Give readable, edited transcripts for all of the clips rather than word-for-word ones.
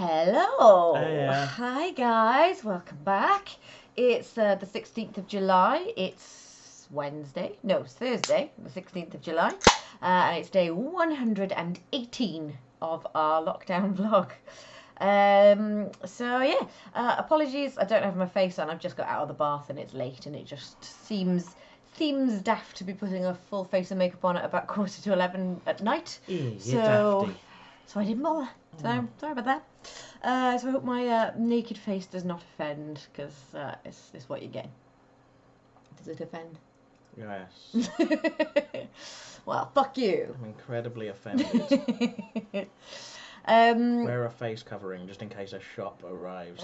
Hello. Hey, Hi guys, welcome back. It's the 16th of July. It's Wednesday. No, it's Thursday, the 16th of July. And it's day 118 of our lockdown vlog. Apologies, I don't have my face on. I've just got out of the bath and it's late and it just seems daft to be putting a full face of makeup on at about 11:15 at night. you're So I didn't bother. So sorry about that. So I hope my naked face does not offend, because it's what you get. Does it offend? Yes. Well, fuck you. I'm incredibly offended. Wear a face covering just in case a shop arrives.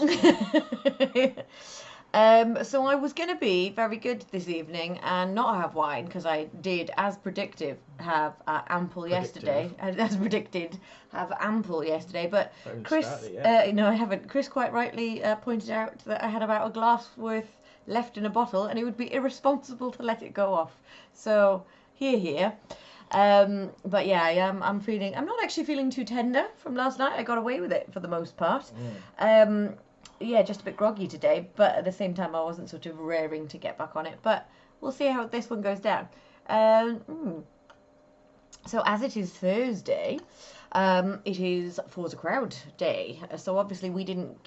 So I was going to be very good this evening and not have wine, because I did, as predicted, have ample yesterday. As predicted, have ample yesterday. But Chris, no, I haven't. Chris quite rightly pointed out that I had about a glass worth left in a bottle, and it would be irresponsible to let it go off. So here. But yeah, I'm not actually feeling too tender from last night. I got away with it for the most part. Yeah, just a bit groggy today, but at the same time I wasn't sort of raring to get back on it. But we'll see how this one goes down. So as it is Thursday, it is Forza Crowd Day. So obviously we didn't,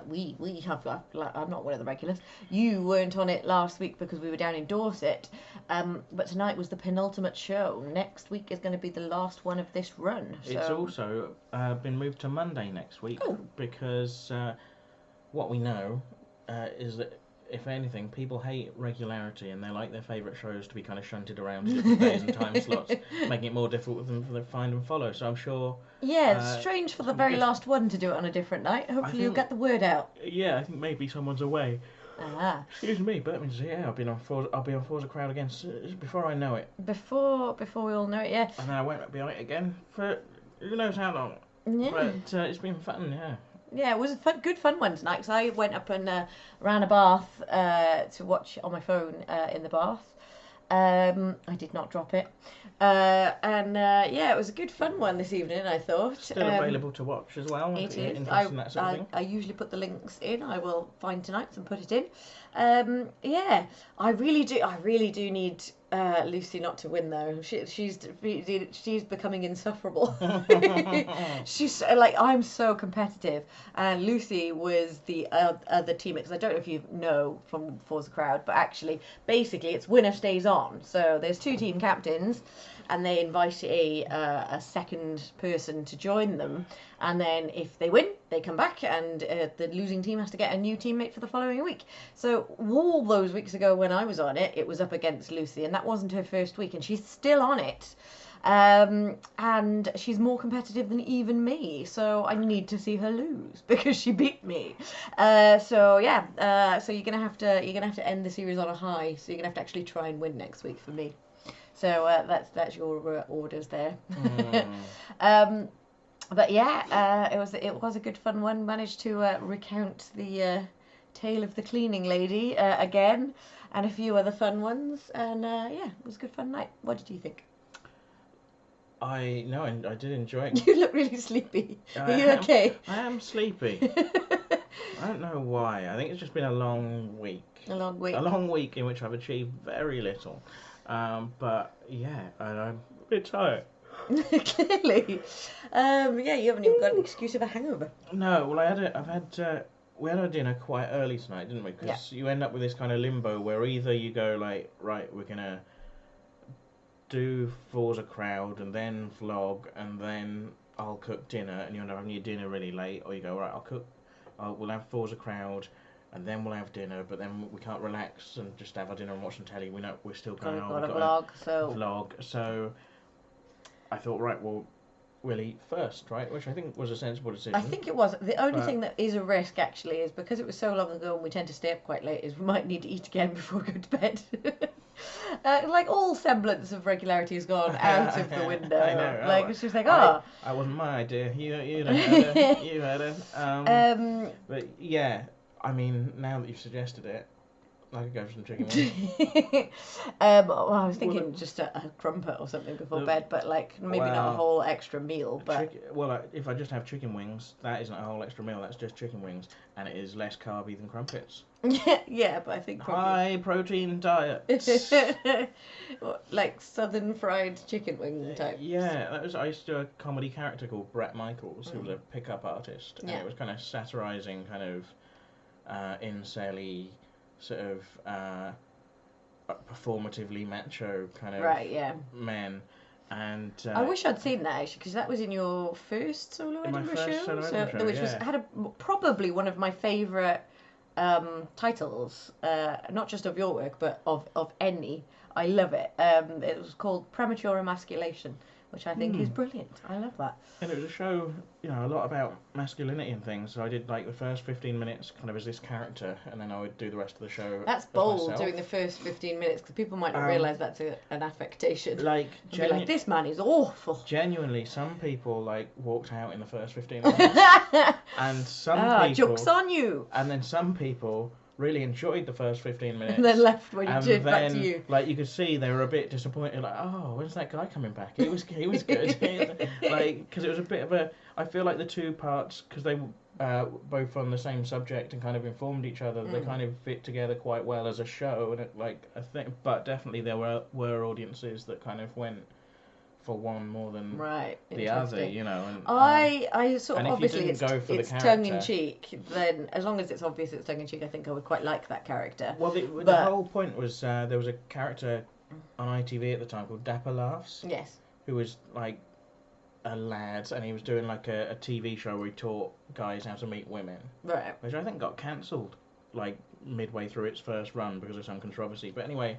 we have, I'm not one of the regulars. You weren't on it last week because we were down in Dorset. But tonight was the penultimate show. Next week is going to be the last one of this run. So. It's also been moved to Monday next week because what we know is that, if anything, people hate regularity and they like their favourite shows to be kind of shunted around to different days and time slots, making it more difficult for them to find and follow. So I'm sure... Yeah, it's strange for the very last one to do it on a different night. Hopefully you'll get the word out. Yeah, I think maybe someone's away. Excuse me, but I'll be on Forza Crowd again before I know it. Before we all know it, yeah. And then I won't be on it again for who knows how long. Yeah. But it's been fun, yeah. Yeah, it was a good fun one tonight, because I went up and ran a bath to watch on my phone in the bath. I did not drop it. Yeah, it was a good fun one this evening, I thought. Still available to watch as well. It is. I usually put the links in. I will find tonight and put it in. Yeah, I really do need Lucy not to win, though. She's becoming insufferable. She's like, I'm so competitive, and Lucy was the other teammate, because I don't know if you know from Forza Crowd, but actually, basically, it's winner stays on. So there's two team captains, and they invite a second person to join them, and then if they win, they come back, and the losing team has to get a new teammate for the following week. So all those weeks ago when I was on it, it was up against Lucy, and that wasn't her first week, and she's still on it. And she's more competitive than even me, so I need to see her lose because she beat me. So you're gonna have to end the series on a high. So you're gonna have to actually try and win next week for me. So that's your orders there. But yeah, it was a good fun one. Managed to recount the tale of the cleaning lady again, and a few other fun ones, and yeah, it was a good fun night. What did you think? I did enjoy it. You look really sleepy. Are you okay? I am sleepy. I don't know why. I think it's just been a long week. A long week. A long week in which I've achieved very little. But yeah, I'm a bit tired. Clearly. Yeah, you haven't even got an excuse of a hangover. No, well, we had our dinner quite early tonight, didn't we? Because you end up with this kind of limbo where either you go like, right, we're gonna do Forza Crowd and then vlog and then I'll cook dinner, and you end up having your dinner really late, or you go, right, we'll have Forza Crowd and then we'll have dinner, but then we can't relax and just have our dinner and watch some telly. We're still going on. Got a vlog, so I thought, right, well, we'll eat first, right? Which I think was a sensible decision. I think it was. The only thing that is a risk, actually, is because it was so long ago and we tend to stay up quite late, is we might need to eat again before we go to bed. Like, all semblance of regularity has gone out of the window. I know. Like, it's just like, That wasn't my idea. You had it. But yeah, I mean, now that you've suggested it, I could go for some chicken wings. Well, I was thinking just a crumpet or something before bed, but like maybe not a whole extra meal. But if I just have chicken wings, that isn't a whole extra meal. That's just chicken wings, and it is less carby than crumpets. Yeah, but I think probably High protein diet. like southern fried chicken wing type. Yeah, I used to do a comedy character called Bret Michaels, who was a pickup artist, and it was kind of satirising kind of incel-y sort of performatively macho kind of men. And I wish I'd seen that actually, because that was in your first solo Edinburgh show, which was probably one of my favourite titles, not just of your work, but of any. I love it. It was called Premature Emasculation, which I think is brilliant. I love that. And it was a show, you know, a lot about masculinity and things. So I did like the first 15 minutes kind of as this character, and then I would do the rest of the show. That's bold, myself. Doing the first 15 minutes, because people might not realise that's an affectation. Like, this man is awful. Genuinely, some people like walked out in the first 15 minutes, and some people. Joke's on you. And then some people really enjoyed the first 15 minutes. And then left when you turned back to you. Like, you could see they were a bit disappointed, like, oh, when's that guy coming back? He was good. Like, because it was a bit of a, I feel like the two parts, because they both on the same subject and kind of informed each other, they kind of fit together quite well as a show, and it, like, I think, but definitely there were audiences that kind of went for one more than the other, you know. And, I sort of, obviously it's tongue in cheek, then as long as it's obvious it's tongue in cheek, I think I would quite like that character. Well, the whole point was there was a character on ITV at the time called Dapper Laughs. Yes. Who was like a lad, and he was doing like a TV show where he taught guys how to meet women. Right. Which I think got cancelled like midway through its first run because of some controversy. But anyway,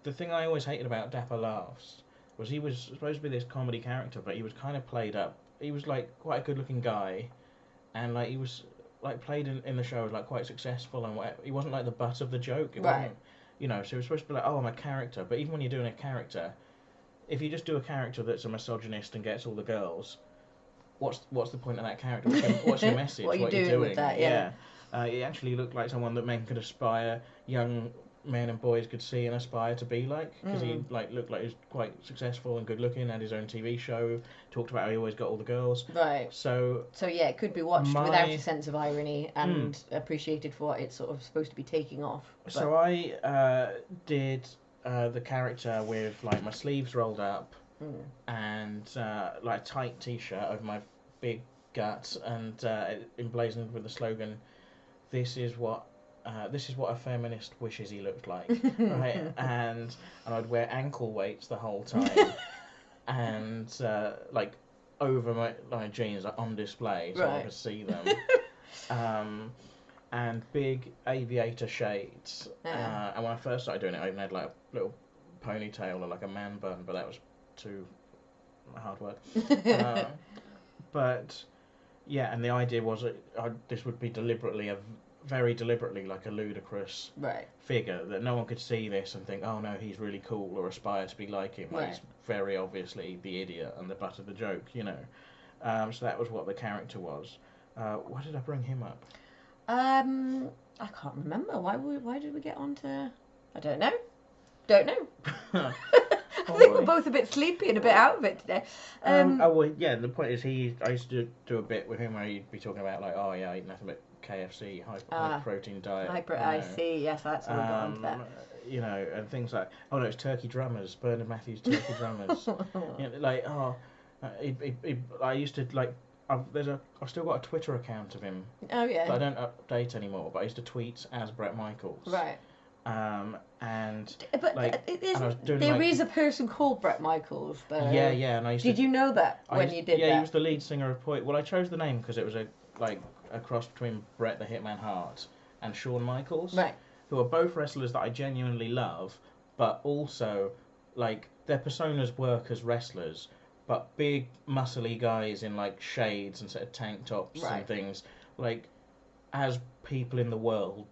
the thing I always hated about Dapper Laughs was he was supposed to be this comedy character, but he was kind of played up. He was like quite a good-looking guy, and like he was like played in the show as like quite successful and whatever. He wasn't like the butt of the joke. It wasn't, you know. So he was supposed to be like, oh, I'm a character. But even when you're doing a character, if you just do a character that's a misogynist and gets all the girls, what's the point of that character? What's your message? What are you doing with that? Yeah. He actually looked like someone that men could aspire, young men and boys could see and aspire to be like, because he like looked like he was quite successful and good looking, had his own TV show, talked about how he always got all the girls. Right. So yeah, it could be watched without a sense of irony and appreciated for what it's sort of supposed to be taking off. But... So I did the character with like my sleeves rolled up and like a tight t-shirt over my big guts and emblazoned with the slogan, this is what a feminist wishes he looked like, right? And I'd wear ankle weights the whole time, and like over my jeans, like on display, so I could see them. And big aviator shades. And when I first started doing it, I even had like a little ponytail or like a man bun, but that was too hard work. But yeah, and the idea was this would be very deliberately like a ludicrous figure, that no one could see this and think, oh no, he's really cool or aspire to be like him. Like, he's very obviously the idiot and the butt of the joke, you know. So that was what the character was. Why did I bring him up? I can't remember. Why did we get on to... I don't know. I think we're both a bit sleepy and a bit out of it today. The point is I used to do a bit with him where he'd be talking about like, oh yeah, I eat nothing but KFC, high protein diet. I see, yes, that's how we got onto that. You know, and things like, oh no, it's Turkey Drummers, Bernard Matthews Turkey Drummers. You know, like, I used to like, I've still got a Twitter account of him. Oh yeah. That I don't update anymore, but I used to tweet as Bret Michaels. Right. There is a person called Bret Michaels, though. Yeah, and I used Did you know that when you did that? Yeah, he was the lead singer of Point. Well, I chose the name because it was a cross between Bret the Hitman Hart and Shawn Michaels, who are both wrestlers that I genuinely love, but also like their personas work as wrestlers, but big muscly guys in like shades and sort of tank tops and things, like as people in the world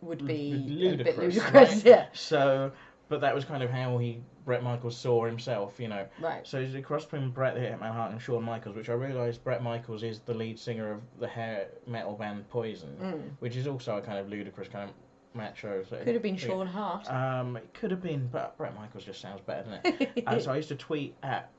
would be ludicrous, a bit ludicrous, yeah. So, but that was kind of how Bret Michaels saw himself, you know. Right. So it's a cross between Bret the Hitman Hart and Shawn Michaels, which I realised Bret Michaels is the lead singer of the hair metal band Poison, which is also a kind of ludicrous kind of macho. So Could have been Sean Hart. It could have been, but Bret Michaels just sounds better, doesn't it? So I used to tweet at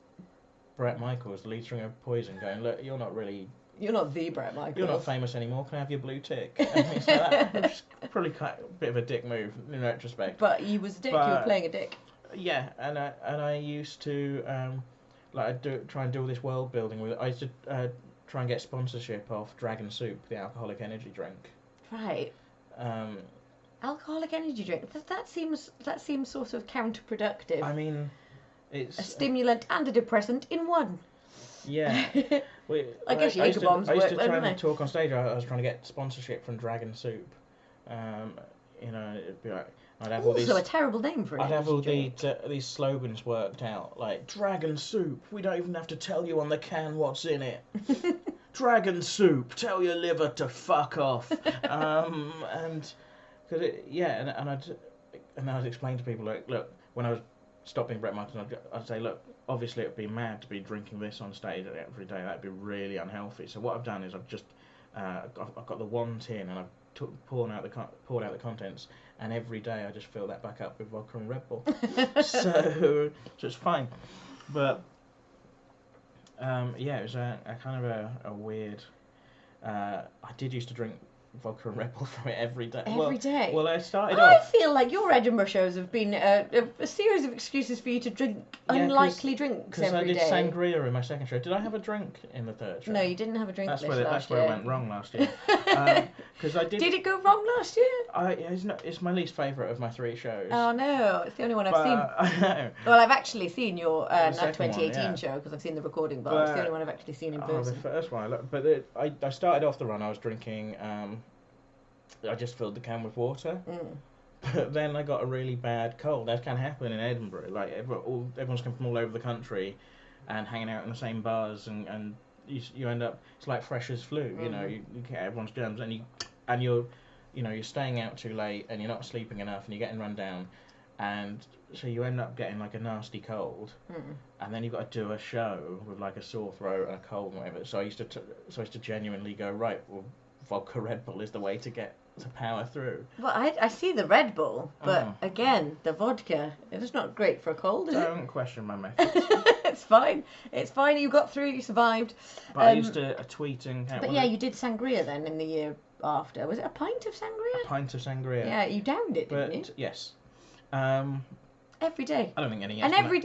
Bret Michaels, the lead singer of Poison, going, "Look, you're not the Bret Michaels. You're not famous anymore. Can I have your blue tick?" And things like that. Which is probably quite a bit of a dick move in retrospect. But you was a dick. You were playing a dick. Yeah, and I used to try and do all this world building with it. I used to try and get sponsorship off Dragon Soup, the alcoholic energy drink. Right. Alcoholic energy drink. That seems sort of counterproductive. I mean, it's a stimulant and a depressant in one. Yeah. I guess Jaeger bombs work. I used to try and talk on stage. I was trying to get sponsorship from Dragon Soup. It'd be like I'd have also a terrible name for it. I'd have all these slogans worked out, like Dragon Soup. We don't even have to tell you on the can what's in it. Dragon Soup. Tell your liver to fuck off. And because I'd explain to people, like, look, when I was stopping Bret Michaels, I'd say, look, obviously it'd be mad to be drinking this on stage every day. That'd be really unhealthy. So what I've done is I've just I've got the one tin and I've poured out the contents, and every day I just fill that back up with vodka and Red Bull. so it's fine. But it was a kind of a weird. I did used to drink vodka and Red Bull from it every day. Every day? Well, I started I off. feel like your Edinburgh shows have been a series of excuses for you to drink unlikely drinks every day. Because I did sangria in my second show. Did I have a drink in the third show? No, you didn't have a drink That's list that's where it went wrong last year. Because I did. Did it go wrong last year? It's my least favourite of my 3 shows. Oh no, it's the only one I've seen. I know. Well, I've actually seen your 2018 one, yeah. show because I've seen the recording, but it's the only one I've actually seen in person. The first one, but I started off the run. I was drinking. I just filled the can with water. But then I got a really bad cold. That can happen in Edinburgh. Like everyone's come from all over the country, and hanging out in the same bars, and you end up. It's like fresh as flu. You know, you get everyone's germs, and you're staying out too late, and you're not sleeping enough, and you're getting run down, and so you end up getting like a nasty cold, and then you've got to do a show with like a sore throat and a cold and whatever. So I used to genuinely go, right, well, vodka Red Bull is the way to power through. Well, I see the Red Bull, but again, the vodka, it's not great for a cold, is it? Don't question my methods. It's fine. It's fine. You got through. You survived. But I used to tweet and... But yeah, you did sangria then in the year after. Was it a pint of sangria? A pint of sangria. Yeah, you downed it, didn't you? Yes. Every day. I don't think any. And every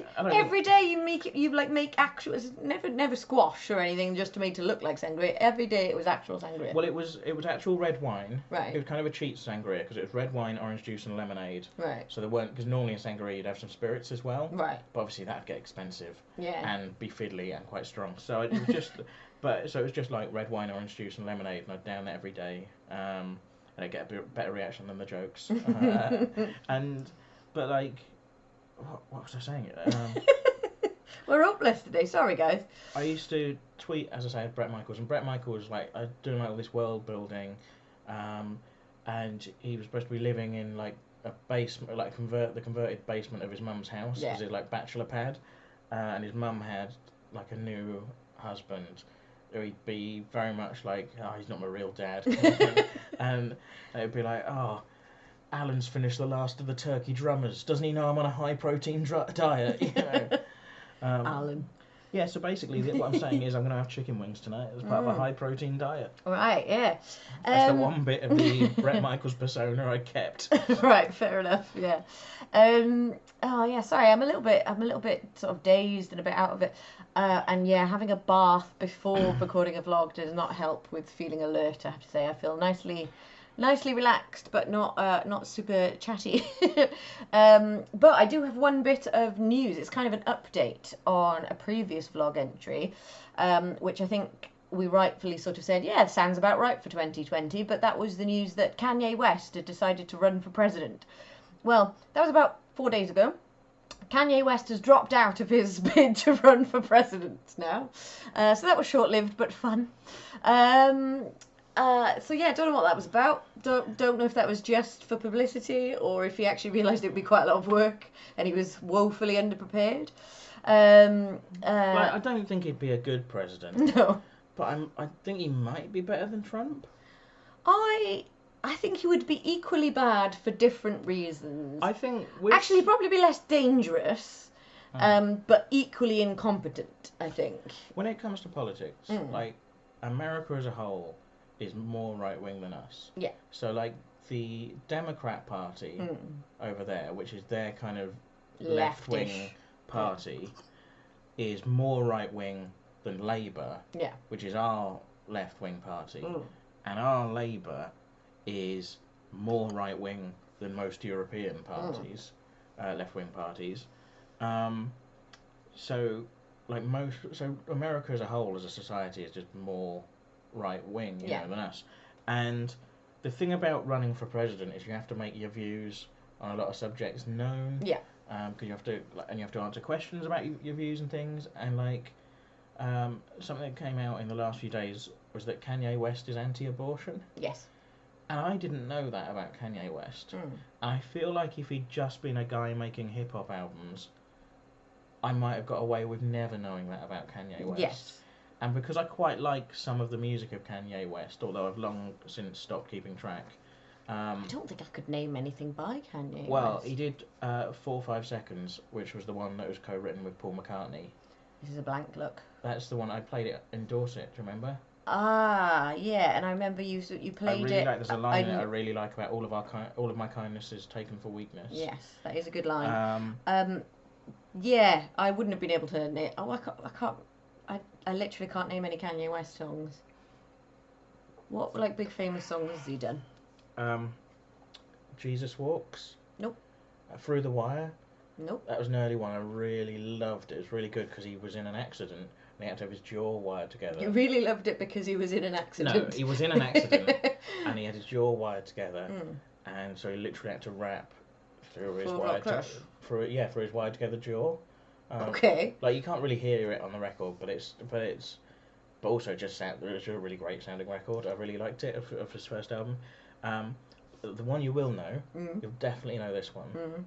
day you make actual, never squash or anything just to make it look like sangria. Every day it was actual sangria. Well, it was actual red wine. Right. It was kind of a cheat sangria because it was red wine, orange juice, and lemonade. Right. So there weren't, because normally in sangria you'd have some spirits as well. Right. But obviously that'd get expensive. Yeah. And be fiddly and quite strong. So it was just, so it was just like red wine, orange juice, and lemonade, and I'd down that every day. And I'd get a bit better reaction than the jokes. But like. What was I saying? We're hopeless today. Sorry, guys. I used to tweet, as I say, Bret Michaels, and Bret Michaels like doing like all this world building, and he was supposed to be living in like a basement, like the converted basement of his mum's house, because it's like bachelor pad, and his mum had like a new husband. He'd be very much like, oh, he's not my real dad, and it'd be like, oh. Alan's finished the last of the turkey drummers. Doesn't he know I'm on a high protein diet? You know? Alan. Yeah, so basically what I'm saying is I'm going to have chicken wings tonight as part of a high protein diet. Right, yeah. That's the one bit of the Bret Michaels persona I kept. Right, fair enough. Yeah. Sorry, I'm a little bit sort of dazed and a bit out of it. And yeah, having a bath before recording a vlog does not help with feeling alert. I have to say, I feel nicely relaxed, but not super chatty. But I do have one bit of news. It's kind of an update on a previous vlog entry, which I think we rightfully sort of said, yeah, sounds about right for 2020, but that was the news that Kanye West had decided to run for president. Well, that was about 4 days ago. Kanye West has dropped out of his bid to run for president now. So that was short-lived, but fun. So yeah, don't know what that was about. Don't know if that was just for publicity or if he actually realised it would be quite a lot of work and he was woefully underprepared. I don't think he'd be a good president. No. But I think he might be better than Trump. I I think he would be equally bad for different reasons. I think actually probably be less dangerous, Oh. but equally incompetent. I think. When it comes to politics, like America as a whole is more right wing than us. Yeah. So like the Democrat Party over there, which is their kind of left wing party, is more right wing than Labour. Yeah. Which is our left wing party, and our Labour is more right wing than most European parties, left wing parties. So America as a whole, as a society, is just more right wing, you know, than us. And the thing about running for president is you have to make your views on a lot of subjects known. Yeah. Because you have to answer questions about your views and things. And like something that came out in the last few days was that Kanye West is anti-abortion. Yes. And I didn't know that about Kanye West. And I feel like if he'd just been a guy making hip hop albums, I might have got away with never knowing that about Kanye West. Yes. And because I quite like some of the music of Kanye West, although I've long since stopped keeping track. I don't think I could name anything by Kanye Well, West. he did 4 or 5 Seconds, which was the one that was co-written with Paul McCartney. This is a blank look. That's the one I played it in Dorset, do you remember? Ah, yeah, and I remember you played it. There's a line that I really like about all of my kindness is taken for weakness. Yes, that is a good line. Yeah, I wouldn't have been able to name. Oh, I literally can't name any Kanye West songs. What like big famous songs has he done? Jesus Walks. Nope. Through the Wire. Nope. That was an early one. I really loved it. It was really good because he was in an accident and he had to have his jaw wired together. You really loved it because he was in an accident. No, he was in an accident and he had his jaw wired together, and so he literally had to rap through his through his wired together jaw. Okay. Like you can't really hear it on the record, but also just it's a really great sounding record. I really liked it of his first album. The one you will know, you'll definitely know this one.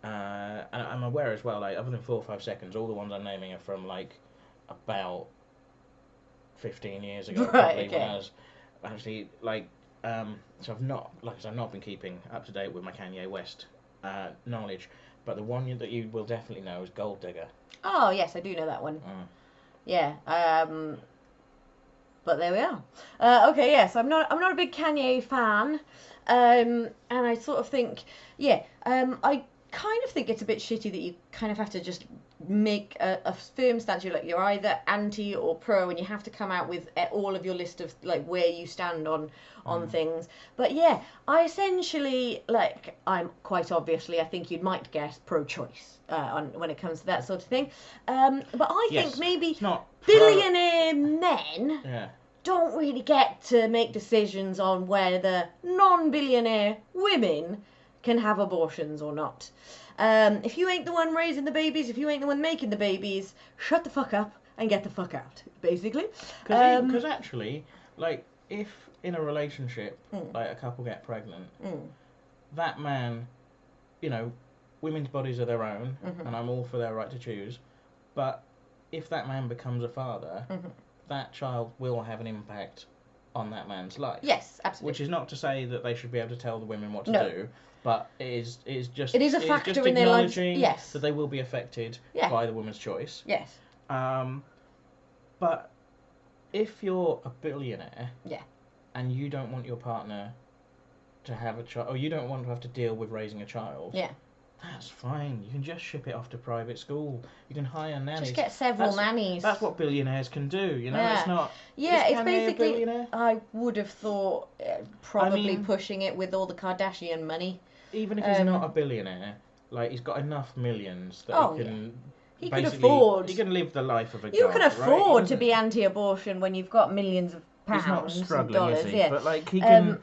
And I'm aware as well, like other than 4 or 5 Seconds, all the ones I'm naming are from like about 15 years ago. Right, probably, okay. when I was actually like, so I've not been keeping up to date with my Kanye West knowledge, but the one that you will definitely know is Gold Digger. Oh yes, I do know that one. Yeah. But there we are. Okay, yes, I'm not a big Kanye fan, and I sort of think, I kind of think it's a bit shitty that you kind of have to just make a firm stance. You're either anti or pro, and you have to come out with all of your list of like where you stand on things. But yeah, I essentially I'm quite obviously, I think you might guess, pro-choice when it comes to that sort of thing. But I think maybe billionaire men don't really get to make decisions on whether non-billionaire women can have abortions or not. If you ain't the one raising the babies, if you ain't the one making the babies, shut the fuck up and get the fuck out, basically. Because actually, like, if in a relationship, like a couple get pregnant, that man, you know, women's bodies are their own, and I'm all for their right to choose, but if that man becomes a father, that child will have an impact on that man's life. Yes, absolutely. Which is not to say that they should be able to tell the women what to do, but it is just a factor in their lives. Yes. That they will be affected by the woman's choice. Yes. But if you're a billionaire, yeah, and you don't want your partner to have a child, or you don't want to have to deal with raising a child, yeah, that's fine. You can just ship it off to private school. You can hire nannies. Just get several nannies. That's what billionaires can do. You know, it's not. Yeah, it's Kanye basically. A billionaire? I would have thought probably pushing it with all the Kardashian money. Even if he's not a billionaire, like he's got enough millions that he can. He can afford. He can live the life of a god. You can afford to be anti-abortion when you've got millions of pounds. He's not struggling, and dollars, is he? Yeah. But like he can.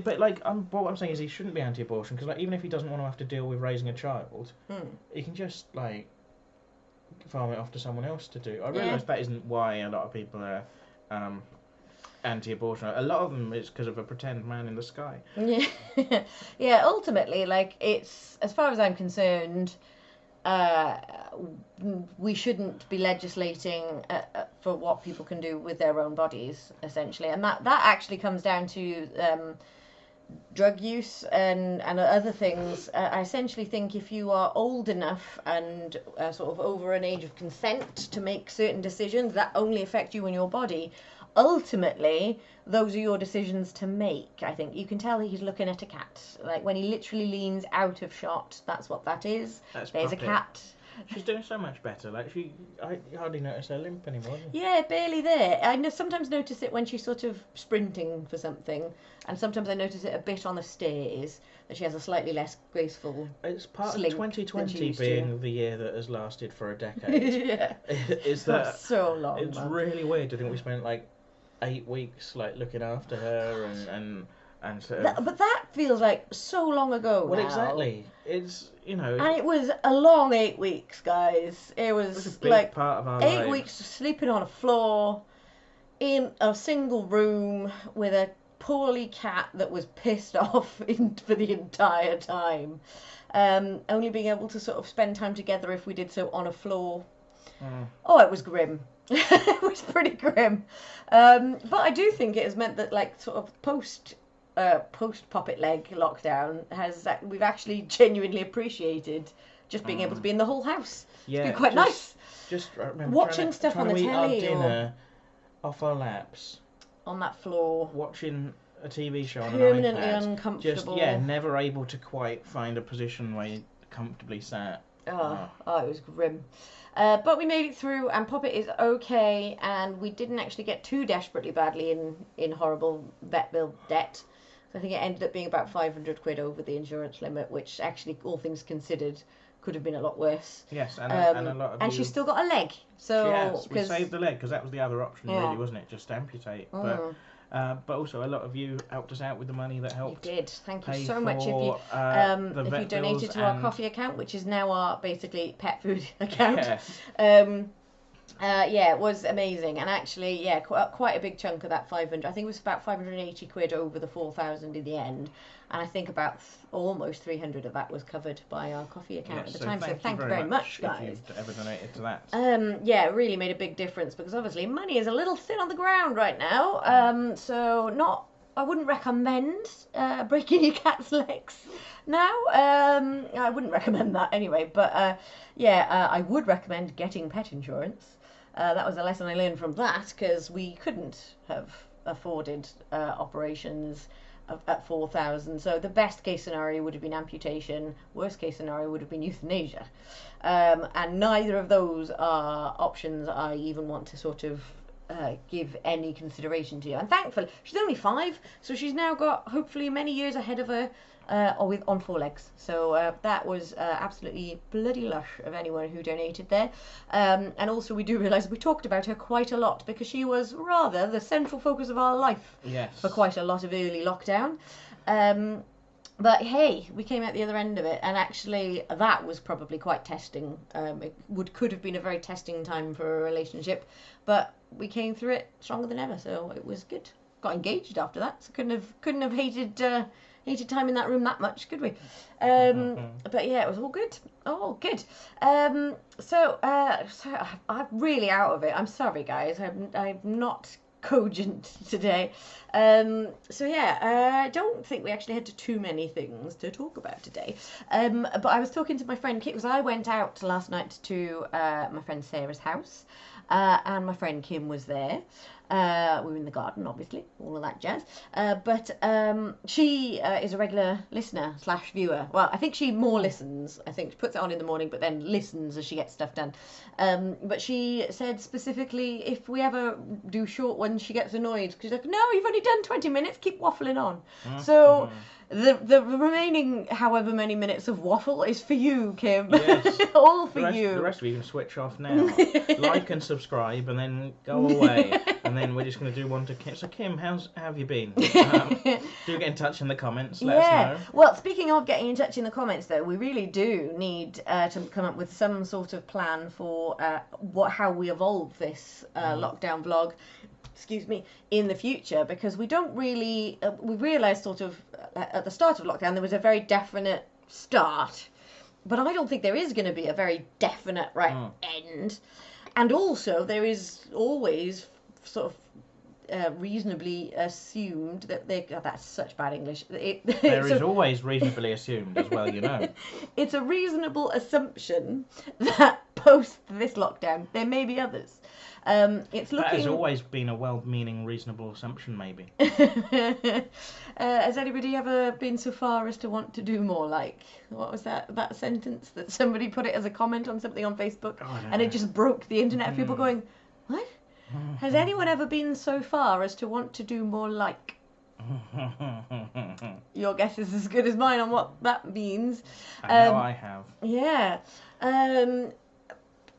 But like, what I'm saying is he shouldn't be anti-abortion because like even if he doesn't want to have to deal with raising a child, he can just like farm it off to someone else to do. I realise that isn't why a lot of people are anti-abortion. A lot of them is because of a pretend man in the sky. Yeah, yeah. Ultimately, like it's as far as I'm concerned, we shouldn't be legislating for what people can do with their own bodies, essentially, and that actually comes down to drug use and other things, I essentially think if you are old enough and sort of over an age of consent to make certain decisions that only affect you and your body, ultimately those are your decisions to make. I think you can tell he's looking at a cat. Like when he literally leans out of shot, that's what that is. There's Puppet. a cat. She's doing so much better. Like I hardly notice her limp anymore. Yeah, barely there. I sometimes notice it when she's sort of sprinting for something, and sometimes I notice it a bit on the stairs, that she has a slightly less graceful. It's part of slink 2020 to. being the year that has lasted for a decade. Yeah. Is that so long? It's man. really weird. I think we spent like 8 weeks like looking after her and sort of... But that feels like so long ago. Well, now. exactly. It's, you know. And it was a long 8 weeks, guys. It was a big like part of our 8 lives. weeks sleeping on a floor in a single room with a poorly cat that was pissed off for the entire time. Only being able to sort of spend time together if we did so on a floor. Oh, it was grim. It was pretty grim. But I do think it has meant that, like, sort of post poppet leg lockdown we've actually genuinely appreciated just being able to be in the whole house. Yeah, it's been quite nice. Just watching stuff on the telly telly our dinner off our laps on that floor, watching a TV show on an permanently iPad. uncomfortable. Just never able to quite find a position where you comfortably sat. Oh, it was grim. But we made it through, and Poppet is okay, and we didn't actually get too desperately badly in horrible vet bill debt. So I think it ended up being about 500 quid over the insurance limit, which actually, all things considered, could have been a lot worse. Yes, and a lot of and she's still got a leg. So yes, we saved the leg because that was the other option, really, wasn't it? Just to amputate. But also a lot of you helped us out with the money that helped. You did. Thank you so for, much. If you donated to our coffee account, which is now our basically pet food account. Yes. Yeah, it was amazing, and actually, yeah, quite a big chunk of that 500. I think it was about 580 quid over the 4,000 in the end, and I think about almost 300 of that was covered by our coffee account at the time. So thank you very much, guys. If you've ever donated to that. Yeah, it really made a big difference because obviously money is a little thin on the ground right now. So I wouldn't recommend breaking your cat's legs now. I wouldn't recommend that anyway. But I would recommend getting pet insurance. That was a lesson I learned from that because we couldn't have afforded operations at 4,000. So the best case scenario would have been amputation. Worst case scenario would have been euthanasia. And neither of those are options I even want to sort of give any consideration to. And thankfully, she's only 5, so she's now got hopefully many years ahead of her on 4 legs. So that was absolutely bloody lush of anyone who donated there. And also we do realise we talked about her quite a lot because she was rather the central focus of our life for quite a lot of early lockdown. But hey, we came out the other end of it, and actually that was probably quite testing. It could have been a very testing time for a relationship, but we came through it stronger than ever, so it was good. Got engaged after that, so couldn't have hated time in that room that much, could we? But yeah, it was all good. So I'm really out of it. I'm sorry, guys. I'm not cogent today. So yeah, I don't think we actually had too many things to talk about today. But I was talking to my friend Kit because I went out last night to my friend Sarah's house, and my friend Kim was there. We were in the garden, obviously, all of that jazz. But she is a regular listener / viewer. Well, I think she more listens. I think she puts it on in the morning, but then listens as she gets stuff done. But she said specifically, if we ever do short ones, she gets annoyed. She's like, no, you've only done 20 minutes, keep waffling on. So the remaining however many minutes of waffle is for you, Kim. Yes. All for you. The rest of you can switch off now. Like and subscribe and then go away. And then we're just going to do one to Kim. So Kim, how have you been? Do get in touch in the comments. Let us know. Well, speaking of getting in touch in the comments, though, we really do need to come up with some sort of plan for how we evolve this lockdown vlog. Excuse me, in the future, because we don't really, we realised sort of at the start of lockdown there was a very definite start, but I don't think there is going to be a very definite end. And also there is always sort of reasonably assumed that they... God, that's such bad English. There is always reasonably assumed as well, you know. It's a reasonable assumption that post this lockdown, there may be others. It's looking... That has always been a well-meaning, reasonable assumption, maybe. Has anybody ever been so far as to want to do more? Like, what was that sentence that somebody put it as a comment on something on Facebook, and it just broke the internet? People going, what? Has anyone ever been so far as to want to do more? Like, your guess is as good as mine on what that means. I know I have. Yeah.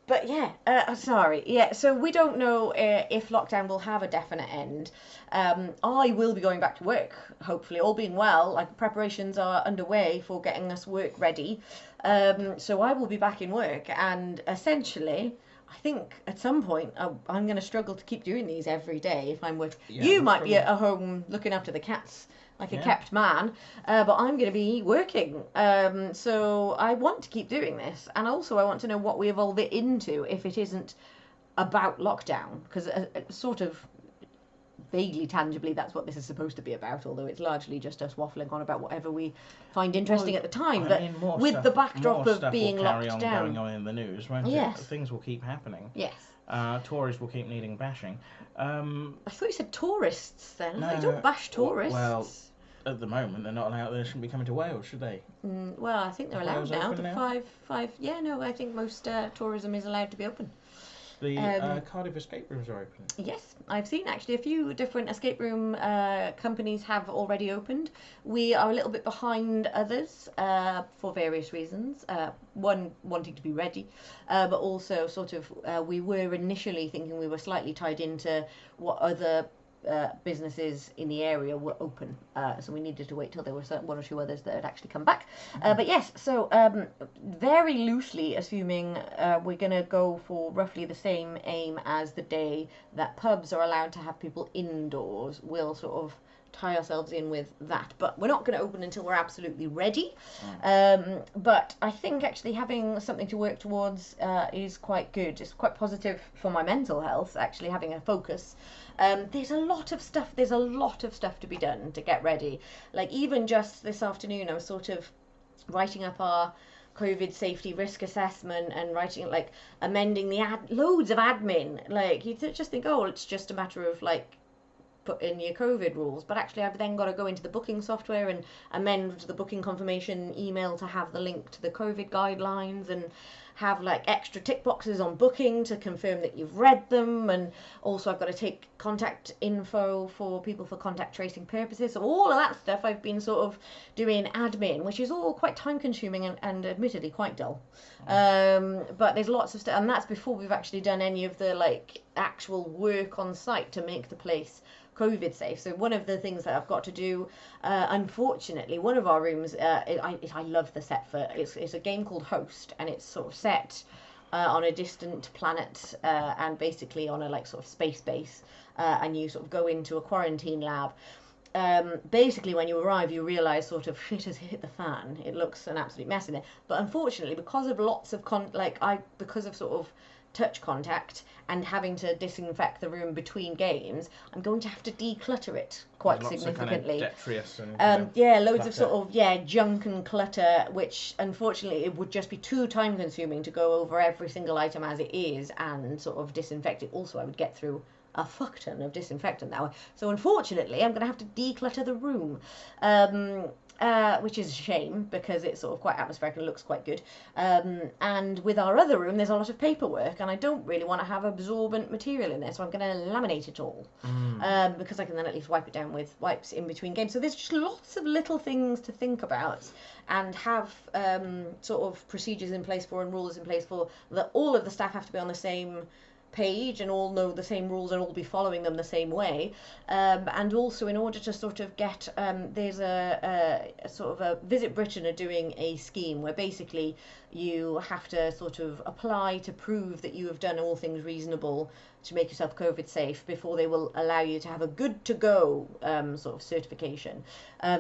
But yeah, sorry. Yeah, so we don't know if lockdown will have a definite end. I will be going back to work, hopefully, all being well. Like, preparations are underway for getting us work ready. So I will be back in work, and essentially, I think at some point I'm going to struggle to keep doing these every day if I'm with... Yeah, you might be at home looking after the cats like a kept man, but I'm going to be working. So I want to keep doing this, and also I want to know what we evolve it into if it isn't about lockdown, because sort of vaguely, tangibly, that's what this is supposed to be about, although it's largely just us waffling on about whatever we find interesting at the time. But with the backdrop of being locked down, going on in the news, won't it? Things will keep happening. Yes. Tories will keep needing bashing. I thought you said tourists then. No, you don't bash tourists. Well, at the moment they're not allowed. They shouldn't be coming to Wales, should they? Well, I think they're allowed now. Five. Yeah, no, I think most tourism is allowed to be open. The Cardiff escape rooms are open. Yes, I've seen actually a few different escape room companies have already opened. We are a little bit behind others for various reasons. One, wanting to be ready, but also sort of we were initially thinking we were slightly tied into what other businesses in the area were open, so we needed to wait till there were one or two others that had actually come back. But yes, so very loosely assuming we're going to go for roughly the same aim as the day that pubs are allowed to have people indoors, we'll sort of tie ourselves in with that, but we're not going to open until we're absolutely ready. But I think actually having something to work towards is quite good. It's quite positive for my mental health, actually, having a focus. There's a lot of stuff to be done to get ready. Like, even just this afternoon I was sort of writing up our COVID safety risk assessment and writing, like, amending the loads of admin. Like, you just think, oh, it's just a matter of, like, put in your COVID rules, but actually I've then got to go into the booking software and amend the booking confirmation email to have the link to the COVID guidelines, and have like extra tick boxes on booking to confirm that you've read them, and also I've got to take contact info for people for contact tracing purposes. So all of that stuff I've been sort of doing admin, which is all quite time consuming and admittedly quite dull. But there's lots of stuff, and that's before we've actually done any of the like actual work on site to make the place COVID safe. So one of the things that I've got to do, unfortunately, one of our rooms, I love the set for, it's a game called Host, and it's sort of set on a distant planet, and basically on a like sort of space base, and you sort of go into a quarantine lab. Basically when you arrive you realise sort of shit has hit the fan. It looks an absolute mess in there, but unfortunately because of lots of because of sort of touch contact and having to disinfect the room between games, I'm going to have to declutter it quite significantly. Of kind of loads clutter. Of sort of junk and clutter, which unfortunately it would just be too time consuming to go over every single item as it is and sort of disinfect it. Also I would get through a fuck ton of disinfectant now, so unfortunately I'm going to have to declutter the room, which is a shame because it's sort of quite atmospheric and looks quite good. And with our other room there's a lot of paperwork, and I don't really want to have absorbent material in there, so I'm going to laminate it all, because I can then at least wipe it down with wipes in between games. So there's just lots of little things to think about and have sort of procedures in place for and rules in place for, that all of the staff have to be on the same page and all know the same rules and all be following them the same way, and also in order to sort of get there's a sort of a Visit Britain are doing a scheme where basically you have to sort of apply to prove that you have done all things reasonable to make yourself COVID safe before they will allow you to have a good to go sort of certification.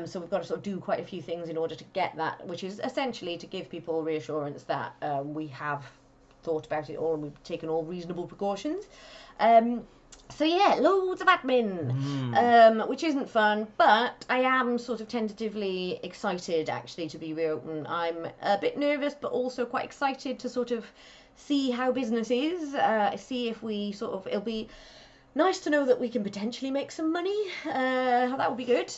So we've got to sort of do quite a few things in order to get that, which is essentially to give people reassurance that we have thought about it all and we've taken all reasonable precautions. So yeah, loads of admin, which isn't fun, but I am sort of tentatively excited actually to be reopened. I'm a bit nervous, but also quite excited to sort of see how business is, see if we sort of, it'll be nice to know that we can potentially make some money. That would be good.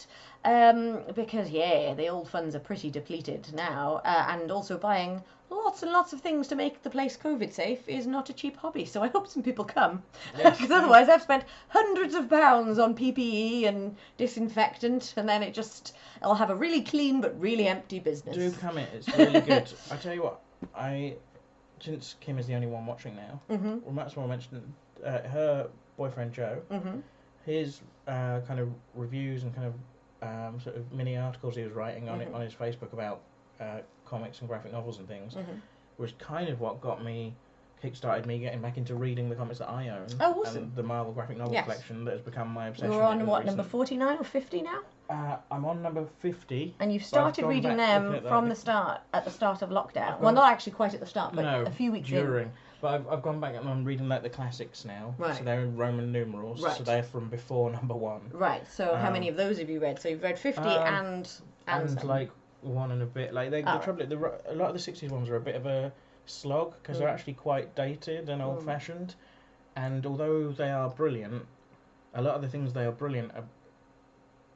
Because yeah, the old funds are pretty depleted now, and also buying lots and lots of things to make the place COVID safe is not a cheap hobby. So I hope some people come, because otherwise I've spent hundreds of pounds on PPE and disinfectant, and then I'll have a really clean but really empty business. Do come in, it's really good. I tell you what, since Kim is the only one watching now, well, that's what I mentioned. Her boyfriend Joe, his kind of reviews and kind of sort of mini articles he was writing on it on his Facebook about comics and graphic novels and things, was kind of what kickstarted me getting back into reading the comics that I own. Oh, awesome. And the Marvel graphic novel collection that has become my obsession. You're on what, number 49 or 50 now? I'm on number 50. And you've started reading them from the start, at the start of lockdown. Well, not actually quite at the start, but a few weeks during. But I've gone back and I'm reading like the classics now. Right. So they're in Roman numerals. Right. So they're from before number 1. Right. So how many of those have you read? So you've read 50 and like 1 and a bit. Like the trouble, a lot of the 60s ones are a bit of a slog because they're actually quite dated and old-fashioned. And although they are brilliant, a lot of the things they are brilliant are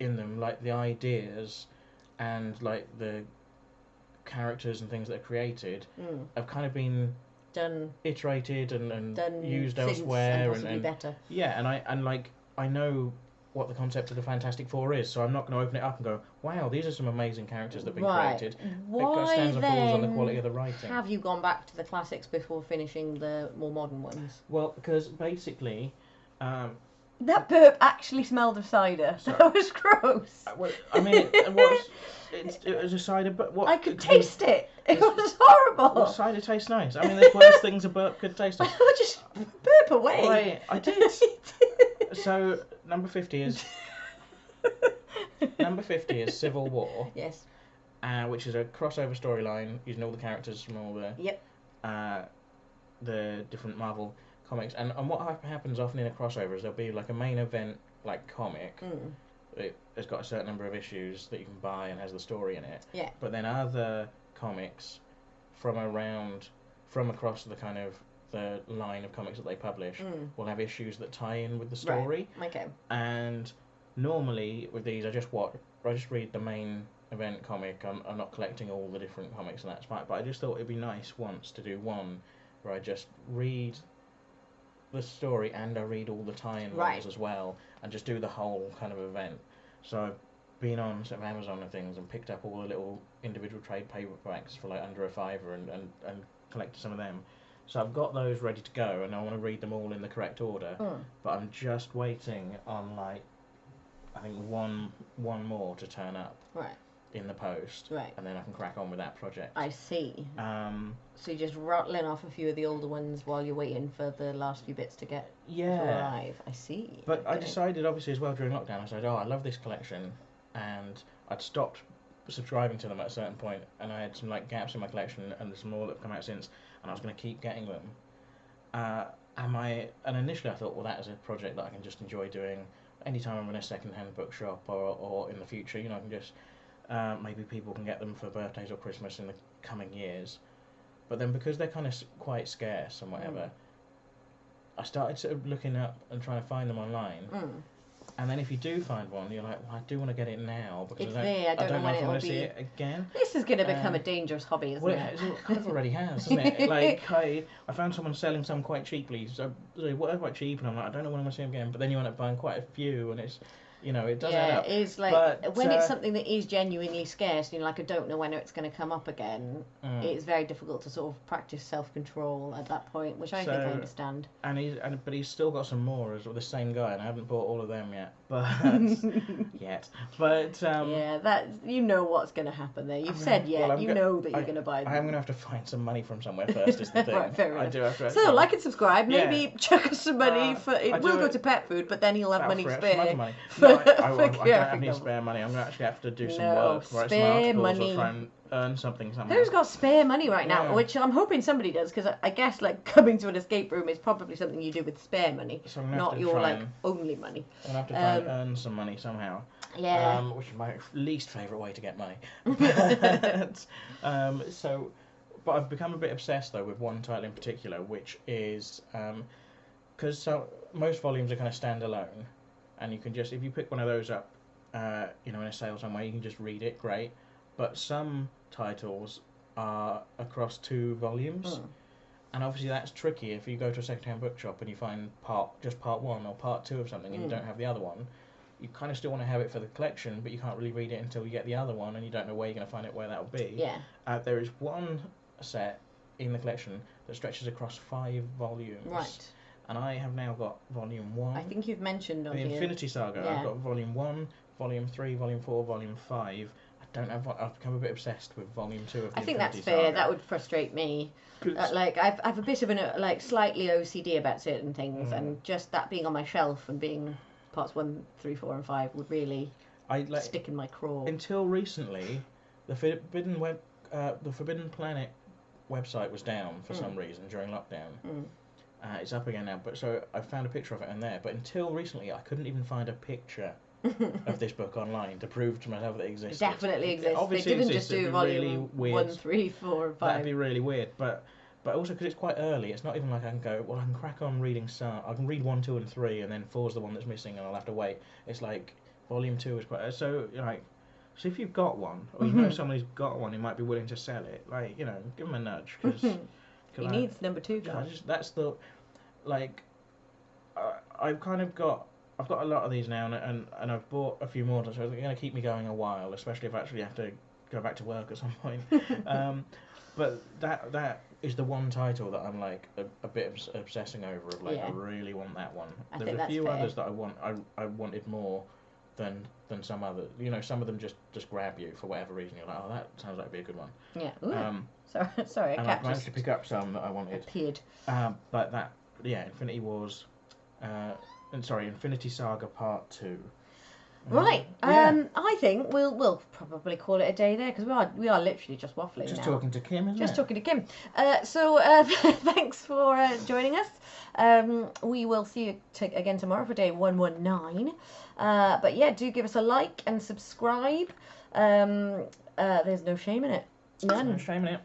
in them, like the ideas and like the characters and things that are created, have kind of been done, iterated and used elsewhere, and possibly better. Yeah, and I know what the concept of the Fantastic Four is, so I'm not going to open it up and go, wow, these are some amazing characters that have been created. Why it stands and falls on the quality of the writing. Have you gone back to the classics before finishing the more modern ones? Well, because basically that burp actually smelled of cider. Sorry. That was gross. Well, I mean, it was a cider, but what? I could taste it. It was horrible. Well, cider tastes nice. I mean, there's worse things a burp could taste like. Just burp away. I did. So number 50 is Civil War. Yes. Which is a crossover storyline using all the characters from all the different Marvel comics, and what happens often in a crossover is there'll be like a main event like comic. It's got a certain number of issues that you can buy and has the story in it. Yeah. But then other comics from across the kind of the line of comics that they publish will have issues that tie in with the story. Right. Okay. And normally with these, I just read the main event comic. I'm not collecting all the different comics, and that's fine. But I just thought it'd be nice once to do one where I just read the story and I read all the tie-in ones as well, and just do the whole kind of event. So I've been on sort of Amazon and things and picked up all the little individual trade paperbacks for like under a $5 and collected some of them. So I've got those ready to go, and I want to read them all in the correct order. But I'm just waiting on like I think one more to turn up. Right. In the post, and then I can crack on with that project. I see. So you're just rattling off a few of the older ones while you're waiting for the last few bits to get to arrive. I see. But I decided, obviously, as well during lockdown, I said, I love this collection, and I'd stopped subscribing to them at a certain point, and I had some like gaps in my collection, and there's some more that have come out since, and I was going to keep getting them. And initially I thought, well, that is a project that I can just enjoy doing anytime I'm in a second-hand bookshop, or in the future, I can just. Maybe people can get them for birthdays or Christmas in the coming years. But then because they're kind of quite scarce and whatever, I started sort of looking up and trying to find them online. And then if you do find one, you're like, well, I do want to get it now because I don't know if I want to see it again. This is going to become a dangerous hobby, isn't it? It kind of already has, hasn't it? Like I found someone selling some quite cheaply, so whatever quite cheap, and I'm like, I don't know when I'm going to see them again. But then you end up buying quite a few, and it's. It does add up. Yeah, it's like when it's something that is genuinely scarce, I don't know when it's going to come up again. It's very difficult to sort of practice self-control at that point, which I think I understand. But he's still got some more as well, the same guy, and I haven't bought all of them yet. But that what's going to happen there. You've said that you're going to buy them. I am going to have to find some money from somewhere first. Is the thing. Right, fair enough. I do have to. So like and subscribe. Maybe chuck us some money for. It will go to pet food, but then he'll have money spare. I don't have any spare money. I'm going to actually have to do some work, write some articles, or try and earn something somehow. Who's got spare money right now? Which I'm hoping somebody does, because I guess like coming to an escape room is probably something you do with spare money, so not your like only money. I'm going to have to try and earn some money somehow. Yeah. Which is my least favourite way to get money. But I've become a bit obsessed though with one title in particular, which is because most volumes are kind of standalone, and you can just, if you pick one of those up, in a sale somewhere, you can just read it, great. But some titles are across 2 volumes, and obviously that's tricky if you go to a second-hand bookshop and you find just part 1 or part 2 of something and you don't have the other one. You kind of still want to have it for the collection, but you can't really read it until you get the other one, and you don't know where you're going to find it, where that will be. Yeah. There is one set in the collection that stretches across 5 volumes. Right. And I have now got volume 1. I think you've mentioned on the here. Infinity Saga. Yeah. I've got volume 1, volume 3, volume 4, volume 5. I've become a bit obsessed with volume 2 of the Infinity Saga. I think that's fair. That would frustrate me. Like I've a bit of an slightly OCD about certain things, and just that being on my shelf and being parts 1, 3, 4, and 5 would really stick in my craw. Until recently, the Forbidden Planet website was down for some reason during lockdown. It's up again now, but so I found a picture of it in there. But until recently, I couldn't even find a picture of this book online to prove to myself that it existed. It definitely exists. Obviously they didn't just do volume really 1, 3, 4, and 5. That'd be really weird, but also because it's quite early, it's not even like I can go, well, I can crack on reading some. I can read 1, 2, and 3, and then 4's the one that's missing, and I'll have to wait. It's like volume 2 is quite so like. So if you've got one, or you know someone who's got one who might be willing to sell it, like, give them a nudge, because he needs number 2. That's the I've got a lot of these now, and I've bought a few more, so they're going to keep me going a while, especially if I actually have to go back to work at some point. But that is the one title that I'm like a bit obsessing over. Of like, I really want that one. There's a few others that I wanted more than some other. Some of them just grab you for whatever reason. You're like, oh, that sounds like it'd be a good one. Yeah. Sorry. And I've managed to pick up some that I wanted. Appeared. But that, Infinity Wars, Infinity Saga Part 2. Right. I think we'll probably call it a day there, because we are literally just waffling just now. Talking to Kim, isn't it? Just talking to Kim. So thanks for joining us. We will see you again tomorrow for day 119. But yeah, do give us a like and subscribe. There's no shame in it. None. There's no shame in it.